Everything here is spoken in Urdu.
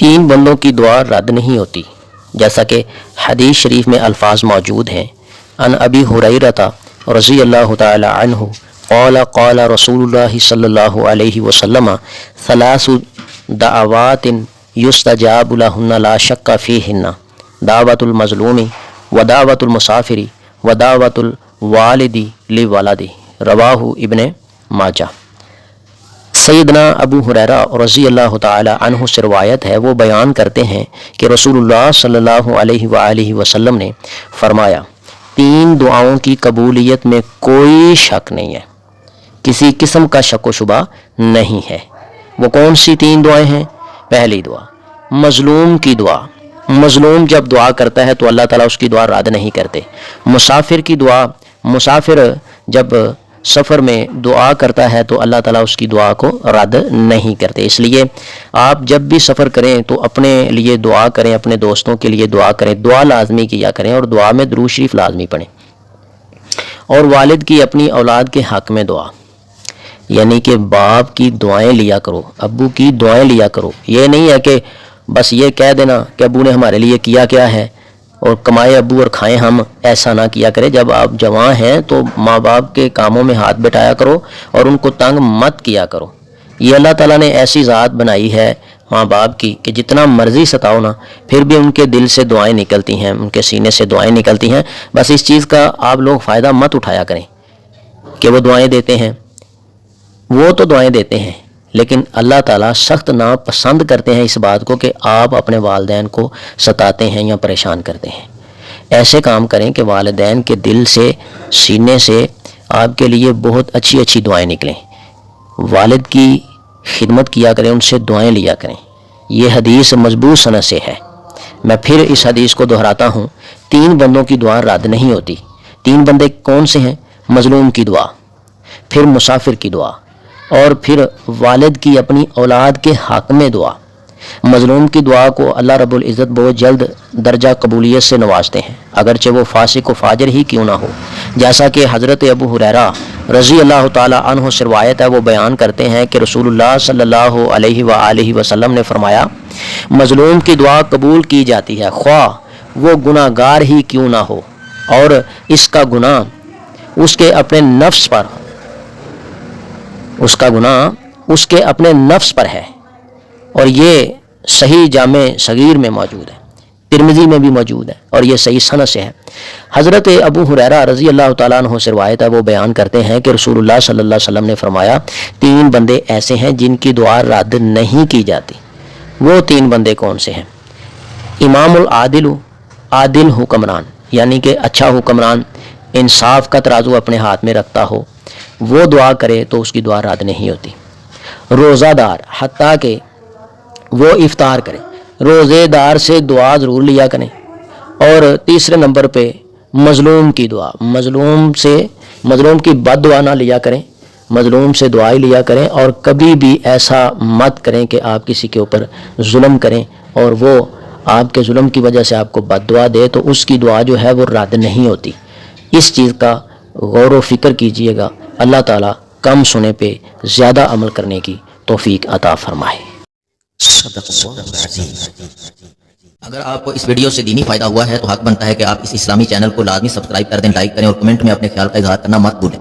تین بندوں کی دعا رد نہیں ہوتی، جیسا کہ حدیث شریف میں الفاظ موجود ہیں۔ ان ابی ہریرہ رضی اللہ تعالی عنہ قال قال رسول اللہ صلی اللہ علیہ وسلم ثلاث دعوات یستجاب لہن لا شک فیہن دعوت المظلوم ودعوت المسافر ودعوت الوالد لولدہ، رواہ ابن ماجہ۔ سیدنا ابو ہریرہ رضی اللہ تعالی عنہ سے روایت ہے، وہ بیان کرتے ہیں کہ رسول اللہ صلی اللہ علیہ وآلہ وسلم نے فرمایا، تین دعاؤں کی قبولیت میں کوئی شک نہیں ہے، کسی قسم کا شک و شبہ نہیں ہے۔ وہ کون سی تین دعائیں ہیں؟ پہلی دعا مظلوم کی دعا، مظلوم جب دعا کرتا ہے تو اللہ تعالیٰ اس کی دعا رد نہیں کرتے۔ مسافر کی دعا، مسافر جب سفر میں دعا کرتا ہے تو اللہ تعالیٰ اس کی دعا کو رد نہیں کرتے۔ اس لیے آپ جب بھی سفر کریں تو اپنے لیے دعا کریں، اپنے دوستوں کے لیے دعا کریں، دعا لازمی کیا کریں اور دعا میں درود شریف لازمی پڑھیں۔ اور والد کی اپنی اولاد کے حق میں دعا، یعنی کہ باپ کی دعائیں لیا کرو، ابو کی دعائیں لیا کرو۔ یہ نہیں ہے کہ بس یہ کہہ دینا کہ ابو نے ہمارے لیے کیا کیا ہے اور کمائے ابو اور کھائیں ہم، ایسا نہ کیا کرے۔ جب آپ جوان ہیں تو ماں باپ کے کاموں میں ہاتھ بٹایا کرو اور ان کو تنگ مت کیا کرو۔ یہ اللہ تعالیٰ نے ایسی ذات بنائی ہے ماں باپ کی کہ جتنا مرضی ستاؤ نا، پھر بھی ان کے دل سے دعائیں نکلتی ہیں، ان کے سینے سے دعائیں نکلتی ہیں۔ بس اس چیز کا آپ لوگ فائدہ مت اٹھایا کریں کہ وہ دعائیں دیتے ہیں، وہ تو دعائیں دیتے ہیں لیکن اللہ تعالیٰ سخت ناپسند کرتے ہیں اس بات کو کہ آپ اپنے والدین کو ستاتے ہیں یا پریشان کرتے ہیں۔ ایسے کام کریں کہ والدین کے دل سے، سینے سے آپ کے لیے بہت اچھی اچھی دعائیں نکلیں۔ والد کی خدمت کیا کریں، ان سے دعائیں لیا کریں۔ یہ حدیث مضبوط سند سے ہے۔ میں پھر اس حدیث کو دہراتا ہوں، تین بندوں کی دعا رد نہیں ہوتی۔ تین بندے کون سے ہیں؟ مظلوم کی دعا، پھر مسافر کی دعا، اور پھر والد کی اپنی اولاد کے حق میں دعا۔ مظلوم کی دعا کو اللہ رب العزت بہت جلد درجہ قبولیت سے نوازتے ہیں، اگرچہ وہ فاسق و فاجر ہی کیوں نہ ہو۔ جیسا کہ حضرت ابو ہریرہ رضی اللہ تعالی عنہ سے روایت ہے، وہ بیان کرتے ہیں کہ رسول اللہ صلی اللہ علیہ وآلہ وسلم نے فرمایا، مظلوم کی دعا قبول کی جاتی ہے خواہ وہ گناہ گار ہی کیوں نہ ہو، اور اس کا گناہ اس کے اپنے نفس پر، اس کا گناہ اس کے اپنے نفس پر ہے۔ اور یہ صحیح جامع صغیر میں موجود ہے، ترمذی میں بھی موجود ہے اور یہ صحیح سند سے ہے۔ حضرت ابو ہریرہ رضی اللہ تعالیٰ عنہ سے روایت ہے، وہ بیان کرتے ہیں کہ رسول اللہ صلی اللہ علیہ وسلم نے فرمایا، تین بندے ایسے ہیں جن کی دعا رد نہیں کی جاتی۔ وہ تین بندے کون سے ہیں؟ امام العادل، عادل حکمران، یعنی کہ اچھا حکمران، انصاف کا ترازو اپنے ہاتھ میں رکھتا ہو، وہ دعا کرے تو اس کی دعا رد نہیں ہوتی۔ روزہ دار، حتیٰ کہ وہ افطار کرے، روزے دار سے دعا ضرور لیا کریں۔ اور تیسرے نمبر پہ مظلوم کی دعا، مظلوم کی بد دعا نہ لیا کریں، مظلوم سے دعائیں لیا کریں، اور کبھی بھی ایسا مت کریں کہ آپ کسی کے اوپر ظلم کریں اور وہ آپ کے ظلم کی وجہ سے آپ کو بد دعا دے تو اس کی دعا جو ہے وہ رد نہیں ہوتی۔ اس چیز کا غور و فکر کیجئے گا۔ اللہ تعالیٰ کم سنے پہ زیادہ عمل کرنے کی توفیق عطا فرمائے۔ اگر آپ کو اس ویڈیو سے دینی فائدہ ہوا ہے تو حق بنتا ہے کہ آپ اس اسلامی چینل کو لازمی سبسکرائب کر دیں، لائک کریں اور کمنٹ میں اپنے خیال کا اظہار کرنا مت بھولیں۔